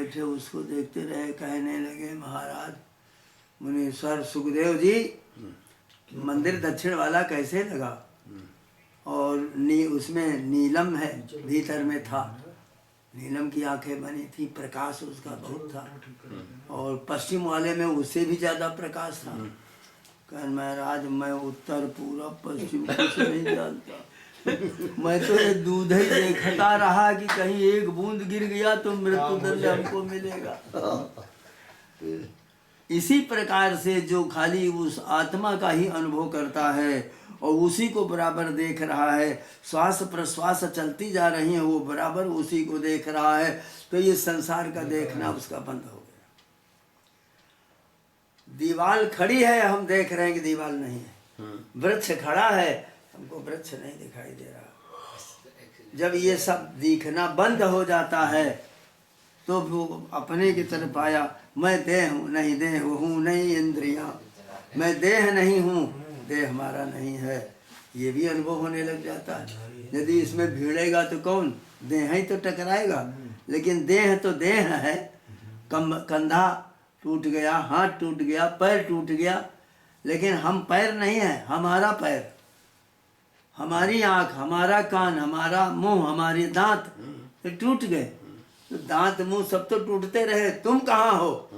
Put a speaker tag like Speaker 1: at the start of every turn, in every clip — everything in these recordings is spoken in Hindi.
Speaker 1: बैठे उसको देखते रहे। कहने लगे, महाराज मुनीश्वर सुखदेव जी, मंदिर दक्षिण वाला कैसे लगा? और उसमें नीलम है, भीतर में था, नीलम की आंखें बनी थी, प्रकाश उसका बहुत था, और पश्चिम वाले में उससे भी ज्यादा प्रकाश था। कह महाराज मैं उत्तर पूरब पश्चिम कुछ नहीं जानता, मैं तो ये दूध ही देखता रहा कि कहीं एक बूंद गिर गया तो मृत्यु दंड हमको मिलेगा। इसी प्रकार से जो खाली उस आत्मा का ही अनुभव करता है और उसी को बराबर देख रहा है, श्वास प्रश्वास चलती जा रही है, वो बराबर उसी को देख रहा है, तो ये संसार का देखना उसका बंद हो गया। दीवाल खड़ी है, हम देख रहे हैं कि दीवाल नहीं है। वृक्ष खड़ा है, हमको वृक्ष नहीं दिखाई दे रहा। जब ये सब दिखना बंद हो जाता है तो वो अपने की तरफ आया। मैं देह हूँ नहीं देह हूँ नहीं इंद्रियां, मैं देह नहीं हूँ देह हमारा नहीं है, ये भी अनुभव होने लग जाता है। यदि इसमें भिड़ेगा तो कौन, देह ही तो टकराएगा, लेकिन देह तो देह है। कंधा टूट गया, हाथ टूट गया, पैर टूट गया, लेकिन हम पैर नहीं है, हमारा पैर, हमारी आंख, हमारा कान, हमारा मुंह, हमारे दांत टूट गए, तो दांत मुंह सब तो टूटते रहे, तुम कहाँ हो?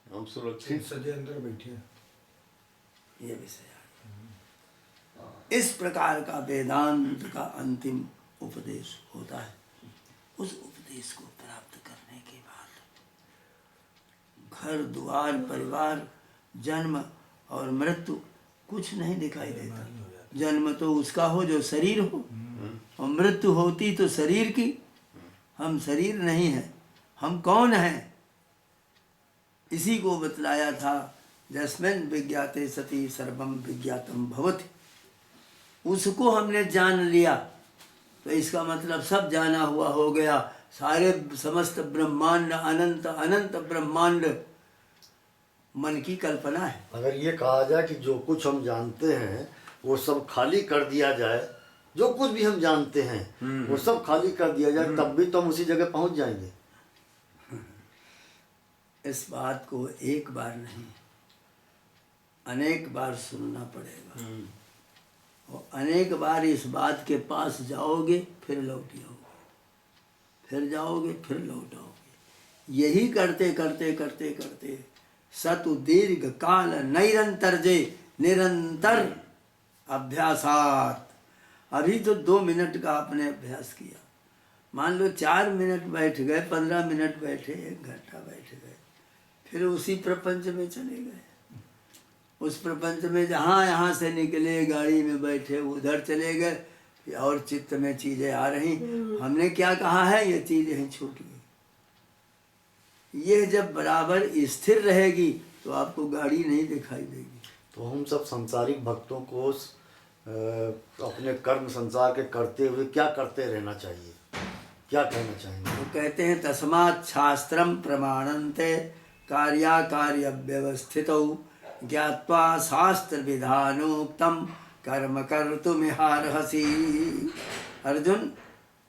Speaker 2: हम सुरक्षित
Speaker 3: सजे अंदर बैठे।
Speaker 1: ये विषय इस प्रकार का वेदांत का अंतिम उपदेश होता है। उस उपदेश को प्राप्त करने के बाद घर द्वार परिवार जन्म और मृत्यु कुछ नहीं दिखाई देता। जन्म तो उसका हो जो शरीर हो, और मृत्यु होती तो शरीर की। हम शरीर नहीं है, हम कौन हैं? इसी को बतलाया था, जस्मिन् विज्ञाते सति सर्वम विज्ञातम भवति। उसको हमने जान लिया तो इसका मतलब सब जाना हुआ हो गया। सारे समस्त ब्रह्मांड, अनंत अनंत ब्रह्मांड मन की कल्पना है।
Speaker 4: अगर ये कहा जाए कि जो कुछ हम जानते हैं वो सब खाली कर दिया जाए, जो कुछ भी हम जानते हैं वो सब खाली कर दिया जाए, तब भी तो हम उसी जगह पहुंच जाएंगे।
Speaker 1: इस बात को एक बार नहीं अनेक बार सुनना पड़ेगा, और अनेक बार इस बात के पास जाओगे फिर लौट आओगे, फिर जाओगे फिर लौट आओगे। यही करते करते करते करते सतु दीर्घ काल निरंतर जे निरंतर अभ्यासात। अभी तो 2 मिनट का आपने अभ्यास किया, मान लो 4 मिनट बैठ गए, 15 मिनट बैठे, 1 घंटा बैठ गए, फिर उसी प्रपंच में चले गए। उस प्रपंच में जहाँ यहाँ से निकले, गाड़ी में बैठे उधर चले गए, और चित्त में चीजें आ रही, हमने क्या कहा है, ये चीज यहीं छूट गई। ये जब बराबर स्थिर रहेगी तो आपको गाड़ी नहीं दिखाई देगी।
Speaker 4: तो हम सब संसारिक भक्तों को अपने कर्म संसार के करते हुए क्या करते रहना चाहिए, क्या कहना चाहेंगे?
Speaker 1: वो कहते हैं तस्मात् शास्त्रम प्रमाणन्ते कार्याकार्य व्यवस्थितौ ज्ञात्वा शास्त्र विधानोक्तम कर्म कर्तुमिहार्हसि। अर्जुन,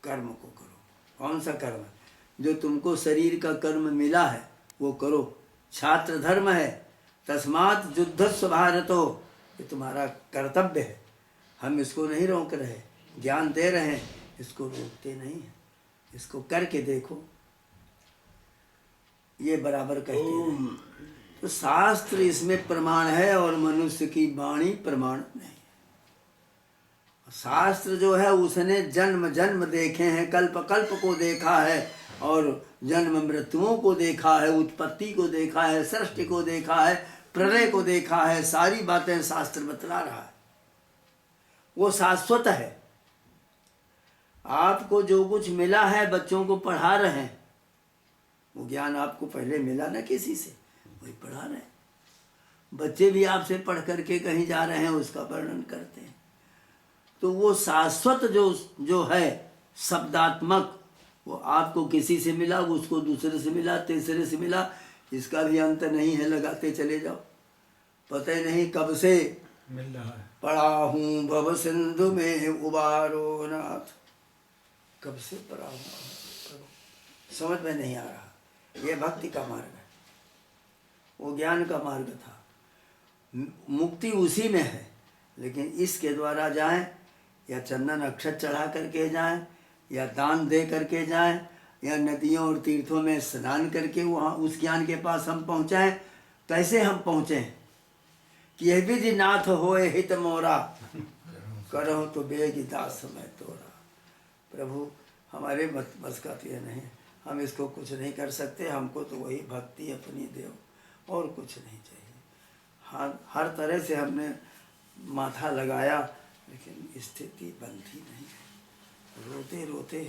Speaker 1: कर्म को करो। कौन सा कर्म? जो तुमको शरीर का कर्म मिला है वो करो। छात्र धर्म है, तस्मात् युद्धस्व भारतो, ये तुम्हारा कर्तव्य है। हम इसको नहीं रोक रहे, ज्ञान दे रहे हैं, इसको रोकते नहीं हैं, इसको करके देखो, ये बराबर कहते हैं। तो शास्त्र इसमें प्रमाण है और मनुष्य की वाणी प्रमाण नहीं है। शास्त्र जो है उसने जन्म जन्म देखे हैं, कल्प कल्प को देखा है, और जन्म मृत्युओं को देखा है, उत्पत्ति को देखा है, सृष्टि को देखा है, प्रलय को देखा है। सारी बातें शास्त्र बतला रहा है, वो शाश्वत है। आपको जो कुछ मिला है, बच्चों को पढ़ा रहे हैं, वो ज्ञान आपको पहले मिला ना किसी से, वही पढ़ा रहे हैं। बच्चे भी आपसे पढ़ करके कहीं जा रहे हैं, उसका वर्णन करते हैं। तो वो शाश्वत जो है शब्दात्मक, वो आपको किसी से मिला, उसको दूसरे से मिला, तीसरे से मिला, इसका भी अंत नहीं है, लगाते चले जाओ। पता ही नहीं कब से
Speaker 3: मिल रहा है।
Speaker 1: पढ़ा हूँ भव सिंधु में उबारो नाथ, कब से पढ़ा हूँ। समझ में नहीं आ रहा। ये भक्ति का मार्ग है, वो ज्ञान का मार्ग था। मुक्ति उसी में है, लेकिन इसके द्वारा जाएं या चंदन अक्षत चढ़ा करके जाएं या दान दे करके जाएं या नदियों और तीर्थों में स्नान करके वहाँ उस ज्ञान के पास हम पहुँचाएं। कैसे हम पहुँचें कि यह विधि नाथ होए हित मोरा, करो तो बेगी दास मैं तोरा। प्रभु हमारे बस का तो यह नहीं, हम इसको कुछ नहीं कर सकते। हमको तो वही भक्ति अपनी देव, और कुछ नहीं चाहिए। हर तरह से हमने माथा लगाया, लेकिन स्थिति बनती नहीं है। रोते रोते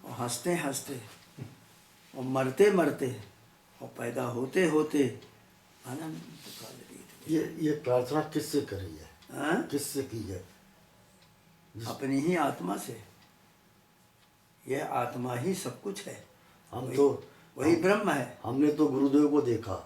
Speaker 1: और हंसते हंसते और मरते मरते और पैदा होते होते आनंद काल बीत गया।
Speaker 4: ये प्रार्थना किससे करी है?
Speaker 1: हाँ?
Speaker 4: किससे की है?
Speaker 1: अपनी ही आत्मा से। यह आत्मा ही सब कुछ है। वही ब्रह्म है।
Speaker 4: हमने तो गुरुदेव को देखा,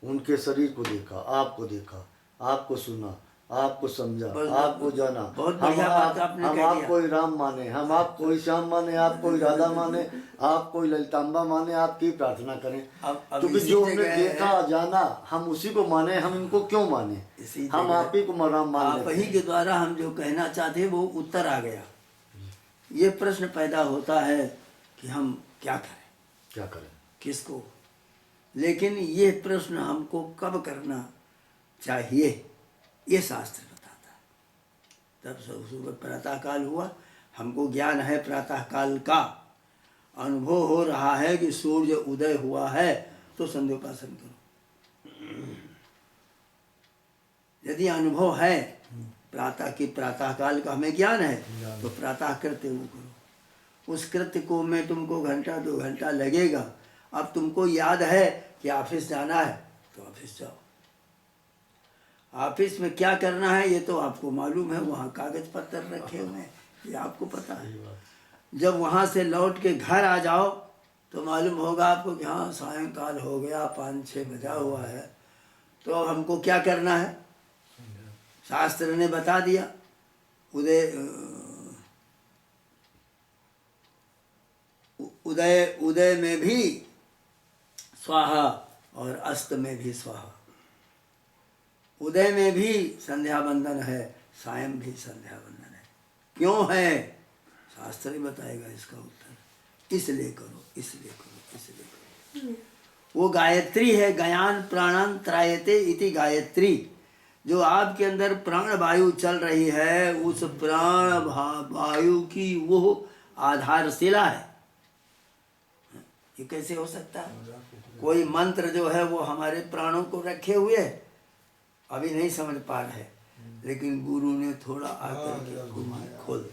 Speaker 4: उनके शरीर को देखा, आपको देखा, आपको सुना, आपको समझा, आपको जाना। हम आपको ही राम माने, हम आपको ही श्याम माने, आपको ही राधा माने, आपको ही ललितांबा माने, आपकी प्रार्थना करें। क्योंकि जो हमने देखा जाना, हम उसी को माने। हम इनको क्यों माने? हम आप ही को राम मान लेते हैं।
Speaker 1: आप ही के द्वारा हम जो कहना चाहते वो उत्तर आ गया। ये प्रश्न पैदा होता है कि हम क्या करें,
Speaker 4: क्या करें,
Speaker 1: किसको। लेकिन ये प्रश्न हमको कब करना चाहिए, ये शास्त्र बताता है। तब सुबह प्रातः काल हुआ, हमको ज्ञान है प्रातः काल का, अनुभव हो रहा है कि सूर्य उदय हुआ है, तो संध्योपासन करो। यदि अनुभव है प्रातः की, प्रातः काल का हमें ज्ञान है, तो प्रातः कृत्य वो करो। उस कृत्य को में तुमको घंटा 2 घंटा लगेगा। अब तुमको याद है कि ऑफिस जाना है, तो ऑफिस जाओ। ऑफिस में क्या करना है ये तो आपको मालूम है, वहाँ कागज पत्तर रखे हुए हैं, ये आपको पता है। जब वहाँ से लौट के घर आ जाओ तो मालूम होगा आपको कि हाँ सायंकाल हो गया, 5-6 बजा हुआ है। तो अब हमको क्या करना है? शास्त्र ने बता दिया, उदय में भी स्वाहा और अस्त में भी स्वाहा। उदय में भी संध्या बंदन है, सायं भी संध्या बंदन है। क्यों है? शास्त्र ही बताएगा इसका उत्तर। इसलिए करो, इसलिए करो, इसलिए करो। वो गायत्री है, गयान प्राणान त्रायते इति गायत्री। जो आपके अंदर प्राण वायु चल रही है, उस प्राण वायु की वो आधारशिला है। ये कैसे हो सकता है? कोई मंत्र जो है वो हमारे प्राणों को रखे हुए है, अभी नहीं समझ पा रहे, लेकिन गुरु ने थोड़ा आकर के खोल,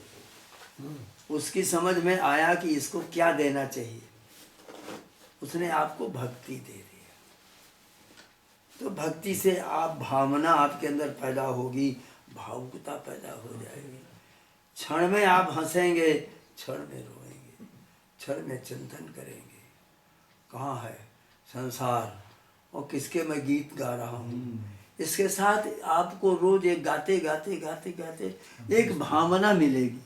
Speaker 1: उसकी समझ में आया कि इसको क्या देना चाहिए। उसने आपको भक्ति दे दी। तो भक्ति से आप भावना आपके अंदर पैदा होगी, भावुकता पैदा हो जाएगी। क्षण में आप हंसेंगे, क्षण में रोएंगे, क्षण में चिंतन करेंगे कहाँ है संसार और किसके मैं गीत गा रहा हूँ। इसके साथ आपको रोज एक गाते गाते गाते गाते एक भावना मिलेगी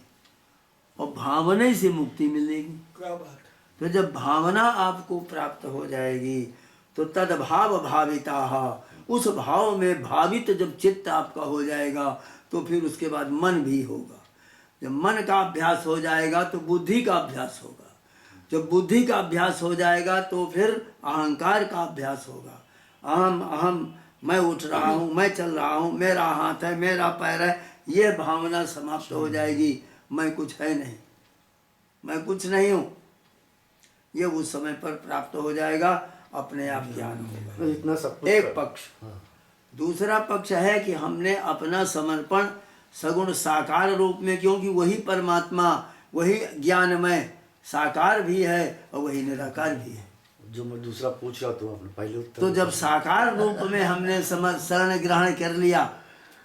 Speaker 1: और भावना से मुक्ति मिलेगी।
Speaker 2: क्या बात।
Speaker 1: तो जब भावना आपको प्राप्त हो जाएगी तो तद भाव भाविता, उस भाव में भावित जब चित्त आपका हो जाएगा तो फिर उसके बाद मन भी होगा। जब मन का अभ्यास हो जाएगा तो बुद्धि का अभ्यास होगा। जब बुद्धि का अभ्यास हो जाएगा तो फिर अहंकार का अभ्यास होगा। अहम अहम, मैं उठ रहा हूँ, मैं चल रहा हूँ, मेरा हाथ है, मेरा पैर है, ये भावना समाप्त हो जाएगी। मैं कुछ है नहीं, मैं कुछ नहीं हूँ, ये उस समय पर प्राप्त हो जाएगा, अपने आप ज्ञान होगा।
Speaker 4: इतना सब
Speaker 1: एक पक्ष। दूसरा पक्ष है कि हमने अपना समर्पण सगुण साकार रूप में, क्योंकि वही परमात्मा, वही ज्ञानमय साकार भी है और वही निराकार भी है।
Speaker 4: जो मैं दूसरा पूछ रहा था आपने पहले उत्तर।
Speaker 1: तो जब साकार रूप में हमने शरण ग्रहण कर लिया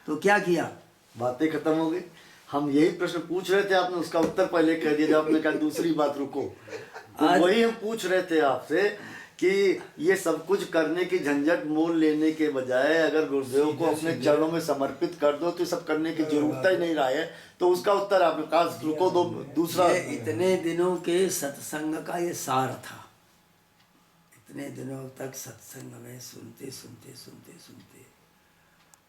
Speaker 1: तो क्या किया?
Speaker 4: बातें खत्म हो गई। हम यही प्रश्न पूछ रहे थे, आपने उसका उत्तर पहले कह दिया। जब आपने कहा दूसरी बात रुको, तो वही हम पूछ रहे थे आपसे कि ये सब कुछ करने की झंझट मोल लेने के बजाय अगर गुरुदेव को अपने चरणों में समर्पित कर दो तो ये सब करने की जरूरत ही नहीं रहा है। तो उसका उत्तर आपके पास रुको दो दूसरा।
Speaker 1: ये इतने दिनों के सत्संग का ये सार था। इतने दिनों तक सत्संग में सुनते सुनते सुनते सुनते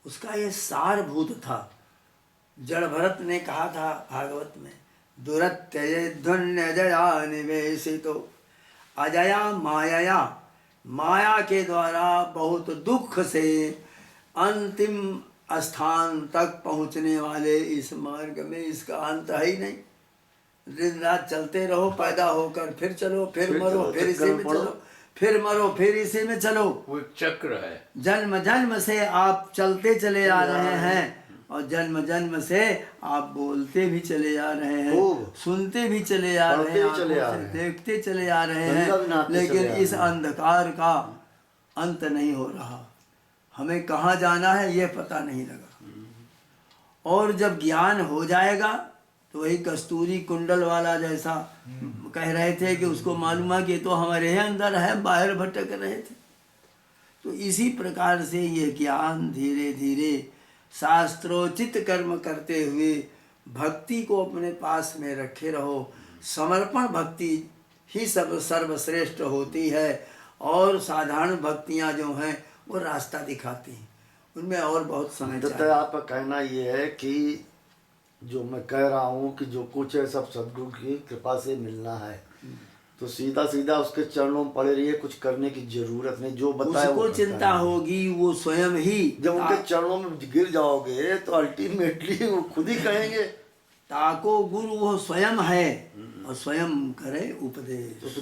Speaker 1: उसका ये सारभूत था। जड़ भरत ने कहा था भागवत में, दुरत्यय ध्वन्य जया निवेशितो अजया माया, माया के द्वारा बहुत दुख से अंतिम स्थान तक पहुंचने वाले इस मार्ग में इसका अंत है ही नहीं। दिन रात चलते रहो, पैदा होकर फिर चलो, फिर मरो, फिर इसी में चलो, फिर मरो, फिर इसी में चलो।
Speaker 2: वो एक चक्र है।
Speaker 1: जन्म जन्म से आप चलते चले आ रहे हैं और जन्म जन्म से आप बोलते भी चले आ रहे हैं, सुनते भी चले आ रहे हैं, देखते चले आ रहे हैं, लेकिन इस अंधकार का अंत नहीं हो रहा। हमें कहाँ जाना है ये पता नहीं लगा। और जब ज्ञान हो जाएगा तो वही कस्तूरी कुंडल वाला जैसा कह रहे थे कि उसको मालूम है कि तो हमारे ही अंदर है, बाहर भटक रहे थे। तो इसी प्रकार से ये ज्ञान धीरे धीरे शास्त्रोचित कर्म करते हुए भक्ति को अपने पास में रखे रहो। समर्पण भक्ति ही सब सर्वश्रेष्ठ होती है और साधारण भक्तियाँ जो हैं वो रास्ता दिखाती हैं, उनमें और बहुत समय
Speaker 4: तो आपका कहना ये है कि जो मैं कह रहा हूँ कि जो कुछ है सब सद्गुरु की कृपा से मिलना है, तो सीधा सीधा उसके चरणों में पड़े रहिए, कुछ करने की जरूरत नहीं। जो बताए
Speaker 1: उसको चिंता होगी वो स्वयं ही।
Speaker 4: जब उनके चरणों में गिर जाओगे तो अल्टीमेटली वो खुद ही कहेंगे
Speaker 1: ताको गुरु वो स्वयं है और स्वयं करे उपदेश।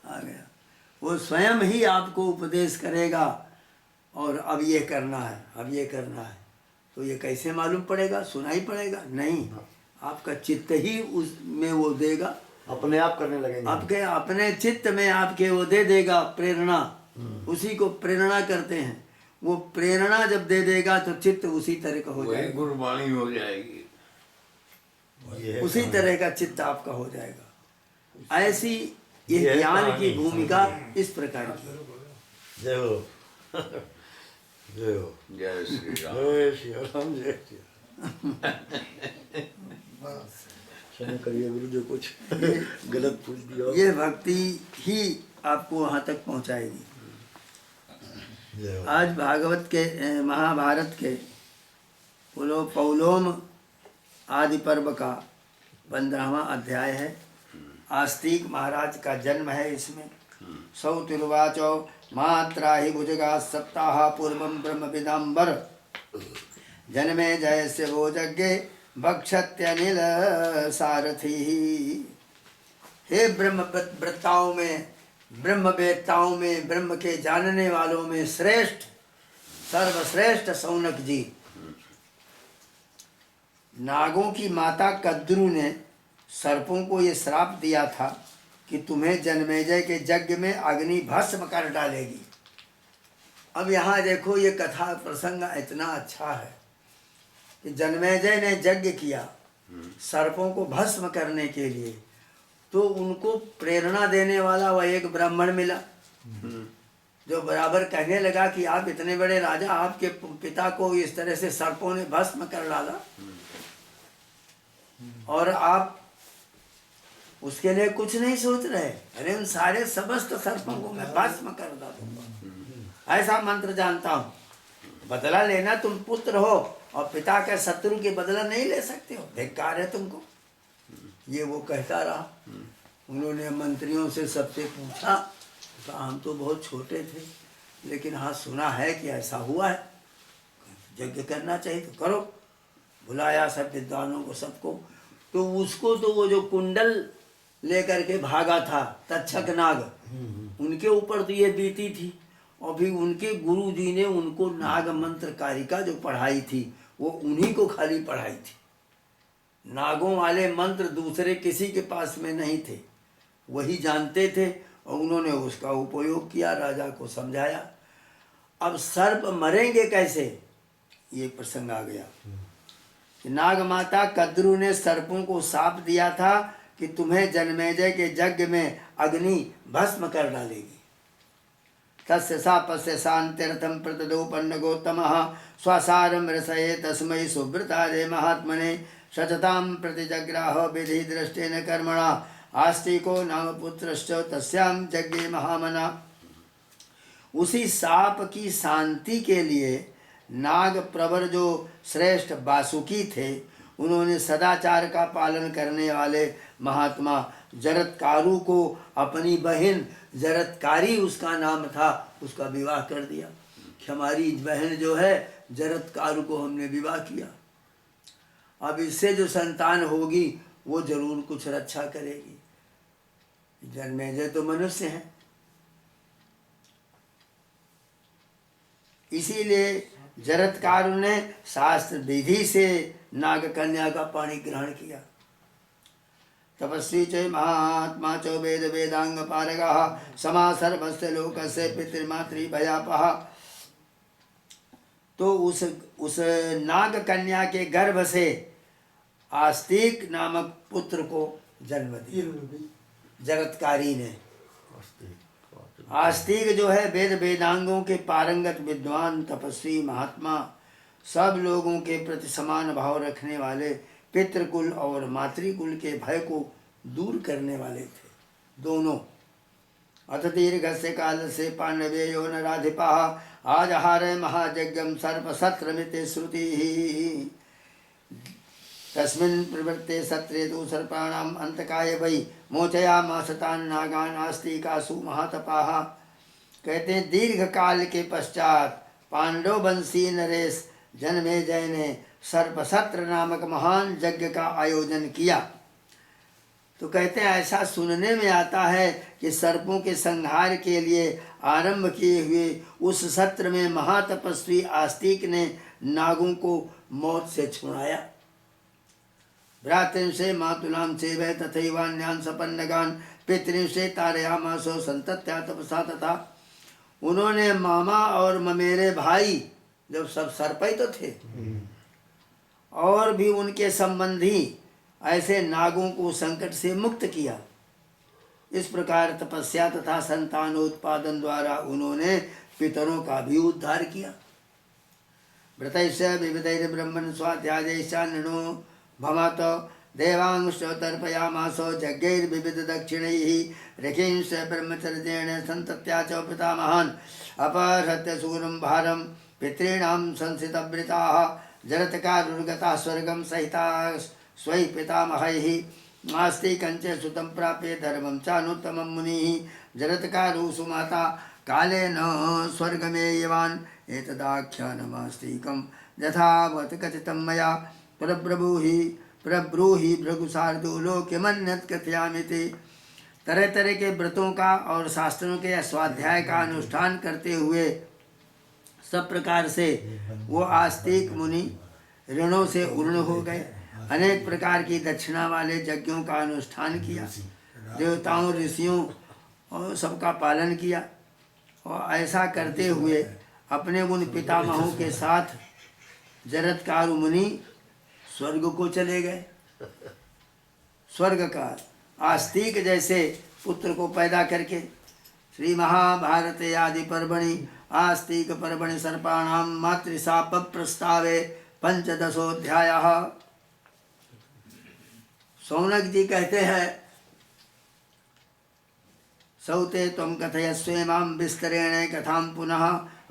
Speaker 1: आ गया, वो स्वयं ही आपको उपदेश करेगा और अब ये करना है, अब ये करना है। तो ये कैसे मालूम पड़ेगा? सुनाई पड़ेगा? नहीं, आपका चित्त ही उसमें वो देगा,
Speaker 4: अपने आप करने लगेंगे।
Speaker 1: आपके अपने चित्त में आपके वो दे देगा प्रेरणा। उसी को प्रेरणा करते हैं। वो प्रेरणा जब दे देगा तो चित्त उसी तरह का हो जाएगा,
Speaker 2: गुरबाणी हो जाएगी,
Speaker 1: उसी तरह का चित्त आपका हो जाएगा। ऐसी ये ज्ञान की भूमिका इस प्रकार की।
Speaker 4: जय हो, जय हो,
Speaker 2: जय श्री राम,
Speaker 4: जय श्री राम, जय श्री राम। क्षमा करिए गुरु जो कुछ गलत पूछ दिया।
Speaker 1: ये भक्ति ही आपको वहाँ तक पहुँचाएगी। आज भागवत के महाभारत के पौलोम आदि पर्व का 15वां अध्याय है। आस्तिक महाराज का जन्म है इसमें। सौतिर्वाचो मात्रा ही भुजगा सप्ताह पूर्वम ब्रह्म विदाम्बर जन्मे जय से वो यज्ञे भक्षत्यनिल सारथी। हे ब्रह्म व्रताओं में, ब्रह्म वेत्ताओं में, ब्रह्म के जानने वालों में श्रेष्ठ, सर्वश्रेष्ठ सौनक जी, नागों की माता कद्रू ने सर्पों को ये श्राप दिया था कि तुम्हें जन्मेजय के यज्ञ में अग्नि भस्म कर डालेगी। अब यहाँ देखो ये कथा प्रसंग इतना अच्छा है कि जन्मेजय ने यज्ञ किया सर्पों को भस्म करने के लिए, तो उनको प्रेरणा देने वाला वह एक ब्राह्मण मिला जो बराबर कहने लगा कि आप इतने बड़े राजा, आपके पिता को इस तरह से सर्पों ने भस्म कर डाला और आप उसके लिए कुछ नहीं सोच रहे। अरे उन सारे समस्त सर्पों को मैं भस्म कर दूंगा, ऐसा मंत्र जानता हूँ। बदला लेना, तुम पुत्र हो और पिता के शत्रु के बदला नहीं ले सकते हो, धिक्कार है तुमको। ये वो कहता रहा। उन्होंने मंत्रियों से सबसे पूछा, कहा हम तो बहुत छोटे थे लेकिन हाँ सुना है कि ऐसा हुआ है, यज्ञ करना चाहिए तो करो। बुलाया सब विद्वानों को, सबको। तो उसको तो वो जो कुंडल लेकर के भागा था तक्षक नाग, उनके ऊपर तो ये बीती थी। और भी उनके गुरु जी ने उनको नाग मंत्र कारिका जो पढ़ाई थी वो उन्हीं को खाली पढ़ाई थी। नागों वाले मंत्र दूसरे किसी के पास में नहीं थे, वही जानते थे और उन्होंने उसका उपयोग किया, राजा को समझाया। अब सर्प मरेंगे कैसे, ये प्रसंग आ गया कि नाग माता कद्रू ने सर्पों को शाप दिया था कि तुम्हें जन्मेजय के यज्ञ में अग्नि भस्म कर डालेगी। तस्य सापस्य शांतिरथम प्रतिदोपन्न गौतमः स्वसारम रसये तस्मै सुव्रतारे महात्मने सततां प्रतिजग्राह विधि दृष्टेन कर्मणा आस्तिको नाम पुत्रश्च तस्यां यज्ञे महामना। उसी साप की शांति के लिए नाग प्रवर जो श्रेष्ठ वासुकी थे, उन्होंने सदाचार का पालन करने वाले महात्मा जरत्कारु को अपनी बहन जरत्कारी उसका नाम था, उसका विवाह कर दिया कि हमारी बहन जो है जरत्कारु को हमने विवाह किया, अब इससे जो संतान होगी वो जरूर कुछ रक्षा करेगी। जन्मेजय तो मनुष्य हैं, इसीलिए जरत्कारु ने शास्त्र विधि से नाग कन्या का पाणी ग्रहण किया। तपस्वी च महात्मा च वेद वेदांग पारगः समा सर्वस्य लोकस्य पितृमातृ भयापः। तो उस नाग कन्या के गर्भ से आस्तिक नामक पुत्र को जन्म दिया जरत्कारी ने। आस्तिक जो है वेद वेदांगों के पारंगत विद्वान तपस्वी महात्मा, सब लोगों के प्रति समान भाव रखने वाले, पितृकुल और मातृकुल के भय को दूर करने वाले थे दोनों। अथ दीर्घस्य कालस्य पांडवेयो नराधिपाः आजहारे महायज्ञं सर्पसत्रमिति श्रुतिः। तस्मिन् प्रवृत्ते सत्रे तु सर्पाणाम् अंतकाय वै मोचयामास तान् नागान् आस्तिकासु महातपाः। कहते हैं दीर्घ काल के पश्चात पांडव वंशी नरेश जन्मेजय ने सर्पसत्र नामक महान यज्ञ का आयोजन किया। तो कहते हैं ऐसा सुनने में आता है कि सर्पों के संहार के लिए आरंभ किए हुए उस सत्र में महातपस्वी आस्तिक ने नागों को मौत से छुड़ाया। भ्रातृंसे मातुलां सेवय तथैवान्यान् सपन्नगान् पितृंसे तारयामासो संतत्या तपसा तथा। उन्होंने मामा और ममेरे भाई जब सब सर्प ही तो थे और भी उनके संबंधी ऐसे नागों को संकट से मुक्त किया। इस प्रकार तपस्या तथा संतानोत्पादन द्वारा उन्होंने पितरों का भी उद्धार किया। व्रतैश्च विविधैर्ब्रह्मन् स्वाध्यायैश्चान्नो भमत देवांश तर्पयामास यज्ञैर्विविध दक्षिणैः ऋषींश्च ब्रह्मचर्येण सन्तत्या च पितामहान् अपहृत्य सूरं भारं पितॄणां संसितव्रताः जरत्कारुर्गताः स्वर्गं सहिताः स्वै पितामहैः। आस्तिकञ्च सुतं प्राप्य धर्मं चानुत्तमं मुनिः जरत्कारु सुमाता कालेन स्वर्गमेयवान् एतदाख्यानमास्तिकं यथावत् कथितं मया प्रब्रूहि भृगुशार्दूलो किमन्यत् कथयामिति। तरह तरह के व्रतों का और शास्त्रों के स्वाध्याय का अनुष्ठान करते हुए सब प्रकार से वो आस्तिक मुनि ऋणों से उर्ण हो गए। अनेक प्रकार की दक्षिणा वाले यज्ञों का अनुष्ठान किया, देवताओं ऋषियों और सबका पालन किया और ऐसा करते हुए अपने उन पितामहों के साथ जरत्कारु मुनि स्वर्ग को चले गए। स्वर्ग का आस्तिक जैसे पुत्र को पैदा करके श्री महाभारत आदि पर्वणि आस्तिक पर्वणि सर्पाणां मातृशाप प्रस्तावे पंचदशोऽध्यायः। सौनक जी कहते हैं सौते त्वं कथयस्वेमां विस्तरेण कथां पुनः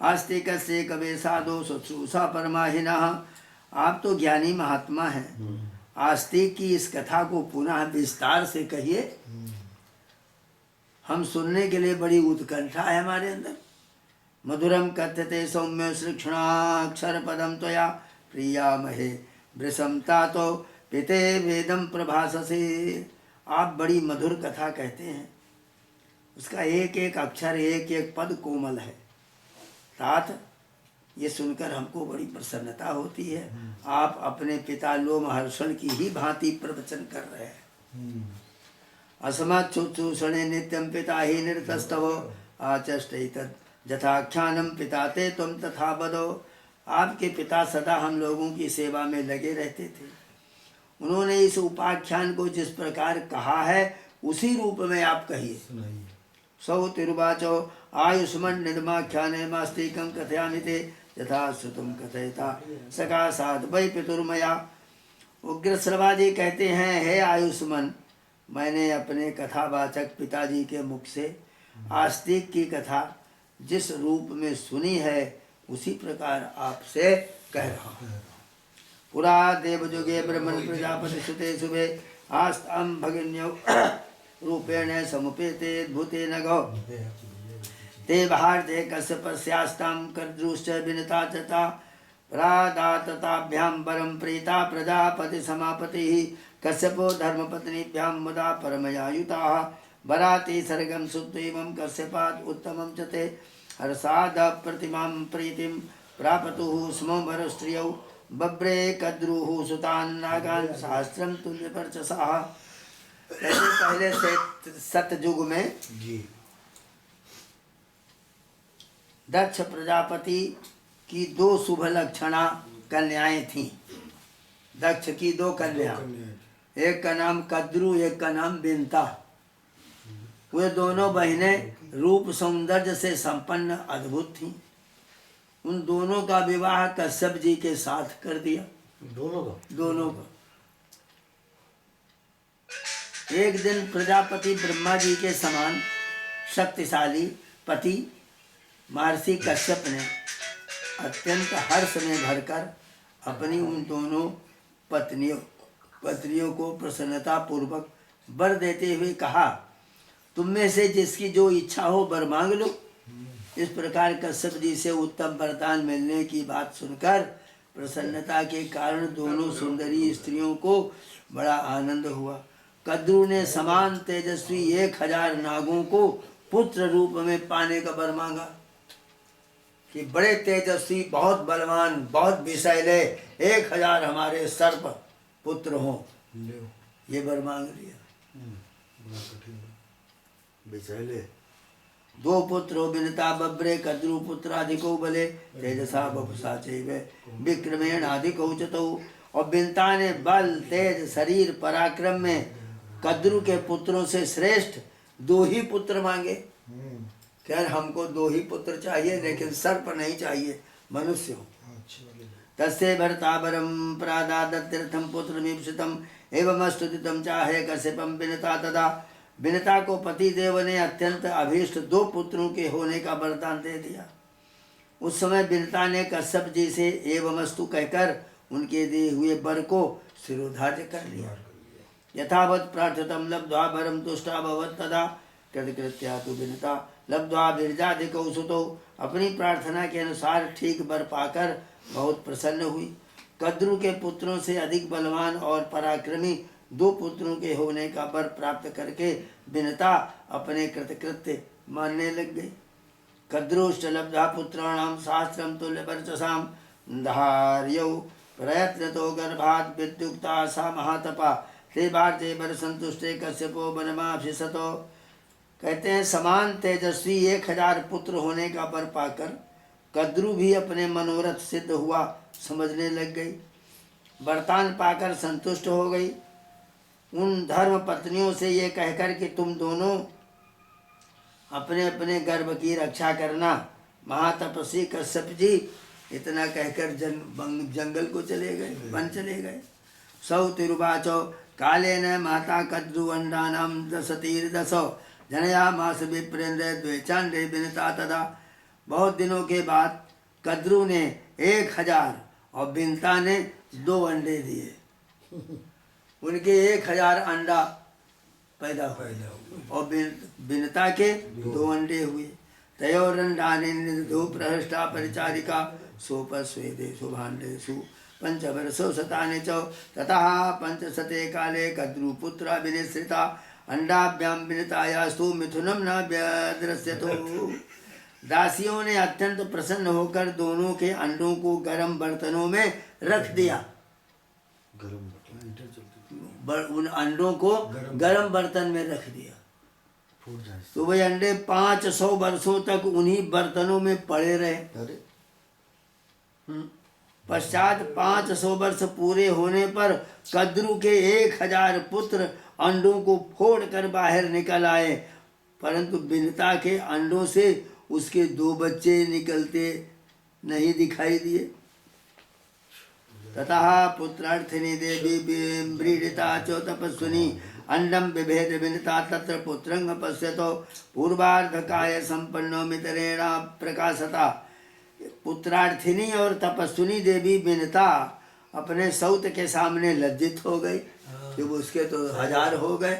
Speaker 1: आस्तिकस्य कवे साधो शुश्रूषा परमाहिनः। आप तो ज्ञानी महात्मा हैं, आस्तिक की इस कथा को पुनः विस्तार से कहिए, हम सुनने के लिए बड़ी उत्कंठा है हमारे अंदर। मधुरम कथ्यते सौम्य श्रीक्षणाक्षर पदम त्वया प्रियामहे वृषम तातो पिते वेदम प्रभाससे। आप बड़ी मधुर कथा कहते हैं, उसका एक एक अक्षर एक एक पद कोमल है। तात ये सुनकर हमको बड़ी प्रसन्नता होती है। आप अपने पिता लोमहर्षण की ही भांति प्रवचन कर रहे हैं। असमच्छुच्छूषणे नित्यं पिता ही निरतस्तव आचष्टैतद् यथाख्यानं पिता ते त्वं तथा वदो। आपके पिता सदा हम लोगों की सेवा में लगे रहते थे उन्होंने इस उपाख्यान को जिस प्रकार कहा है उसी रूप में आप कहिए।
Speaker 4: सुनाइए।
Speaker 1: सौ तिरुवाचो आयुष्मन निदमाख्याने मास्तिकं कथयामि ते यथा श्रुतं कथयता सकाशात् वै पितुर्मया। उग्रश्रवा जी कहते हैं, हे आयुष्मन, मैंने अपने कथावाचक पिताजी के मुख से आस्तिक की कथा जिस रूप में सुनी है उसी प्रकार आपसे कह रहा हूँ। पुरा देवजुगे ब्रह्मण प्रजापति सुते शुभे आस्तां भगिन्यौ रूपेण समुपेते भूते नगो ते भारते कश्यपस्यास्तां कर्दृश्च विनता चता प्रादातताभ्यां वरं प्रीता प्रजापति समापतिः कश्यपो धर्मपत्नीभ्यां मुदा परमयायुताः वराति सर्गं सुप्तीमं कश्यपात् उत्तमं च ते हर्षाद प्रतिमां प्रीतिं प्रापतुः स्म वरस्त्रियौ बब्रे कद्रुः सुतान् नागान् सहस्रं तुल्यवर्चसाः। पहले से सतयुग में
Speaker 4: जी।
Speaker 1: दक्ष प्रजापति की 2 शुभ लक्षणा कन्याएं थीं। दक्ष की 2 कन्या, एक का नाम कद्रु, एक का नाम बिनता। वे दोनों बहनें रूप सौंदर्य से संपन्न अद्भुत थीं। उन दोनों का विवाह कश्यप जी के साथ कर दिया। दोनों का। एक दिन प्रजापति ब्रह्मा जी के समान शक्तिशाली पति महर्षि कश्यप ने अत्यंत हर्ष में भरकर अपनी उन दोनों पत्नियों को प्रसन्नता पूर्वक वर देते हुए कहा, तुम में से जिसकी जो इच्छा हो वर मांग लो। इस प्रकार कश्यप जी से उत्तम वरदान मिलने की बात सुनकर प्रसन्नता के कारण दोनों सुंदरी स्त्रियों को बड़ा आनंद हुआ। कद्रु ने समान तेजस्वी 1000 नागों को पुत्र रूप में पाने का वर मांगा कि बड़े तेजस्वी, बहुत बलवान, बहुत विषैले 1000 हमारे सर्प पुत्र हों। ये वर मांग लिया।
Speaker 4: विषैले
Speaker 1: 2 पुत्रो विनता बब्रे कद्रु पुत्राधिको बले तेजसा बपुषा चैवे विक्रमेण अधिको चतौ। और बिनता ने बल, तेज, शरीर, पराक्रम में कद्रु के पुत्रों से श्रेष्ठ 2 ही पुत्र मांगे। खैर हमको 2 ही पुत्र चाहिए, लेकिन सर्प नहीं चाहिए, मनुष्य हो। तस्य भरतावरम प्रादादत्यर्थम पुत्रमीप्सितम एवं स्तुतितम चाहे कश्यपम विनता तदा। विनता को पति देव ने अत्यंत अभीष्ट 2 पुत्रों के होने का वरदान दे दिया। उस समय विनता ने कश्यप जी से एवमस्तु कहकर उनके दिए हुए वर को शिरोधार्य कर लिया। यथावत् प्रार्थितम लब्ध्वा वरम तुष्टा भवत् तदा कृतकृत्या तु विनता लब्ध्वा वीर्याधिकौ सुतौ। अपनी प्रार्थना के अनुसार ठीक वर पाकर बहुत प्रसन्न हुई। कद्रु के पुत्रों से अधिक बलवान और पराक्रमी 2 पुत्रों के होने का वर प्राप्त करके विनता अपने कृतकृत्य मानने लग गई। कद्रुश्च लब्धा पुत्राणां सहस्रं तुल्यवर्चसां धार्यौ प्रयत्नतो गर्भात् विद्युक्ता सा महातपा ते भारते वर संतुष्टे कश्यपो वनमाभिशतो। कहते हैं समान तेजस्वी 1000 पुत्र होने का वर पाकर कद्रु भी अपने मनोरथ सिद्ध हुआ समझने लग गई। वरदान पाकर संतुष्ट हो गई। उन धर्म पत्नियों से ये कहकर कि तुम दोनों अपने अपने गर्भ की रक्षा करना। महातपस्वी कश्यप जी इतना कहकर जंगल को चले गए, वन चले गए। सौ तिरुवाचो कालेन माता कद्रु अंडानां 10 जनयामास विप्रेन्द्र द्वेचांडे विनता तदा। बहुत दिनों के बाद कद्रु ने 1000 और विनता ने 2 अंडे दिए। उनके 1000 अंडा पैदा हुए और विनता के 2 अंडे हुए। तयोरंडानि निधु प्रहृष्टा परिचारिका सोपस्वेदेषु भाण्डेषु 5 वर्षो शतानि च ततः 500 काले कद्रुपुत्रा विनिश्रिता अंडाभ्यां विनितायास्तु मिथुनम न व्यदृश्यतो। दासियों ने अत्यंत प्रसन्न होकर दोनों के अंडों को गर्म बर्तनों में रख दिया। उन अंडों को गर्म बर्तन में रख दिया तो वही अंडे 500 वर्षों तक उन्हीं बर्तनों में पड़े रहे। पश्चात 500 वर्ष पूरे होने पर कद्रु के 1000 पुत्र अंडों को फोड़कर बाहर निकल आए, परंतु बिनता के अंडों से उसके 2 बच्चे निकलते नहीं दिखाई दिए। ततः पुत्रार्थिनी देवी व्रीडिता च तपस्विनी अंडम बिभेद विनता तत्र पुत्रंग पश्यतो पूर्वार्धकाय संपन्नो मितरेण प्रकाशता। पुत्रार्थिनी और तपस्विनी देवी विनता अपने सौत के सामने लज्जित हो गई कि वो उसके तो 1000 हो गए।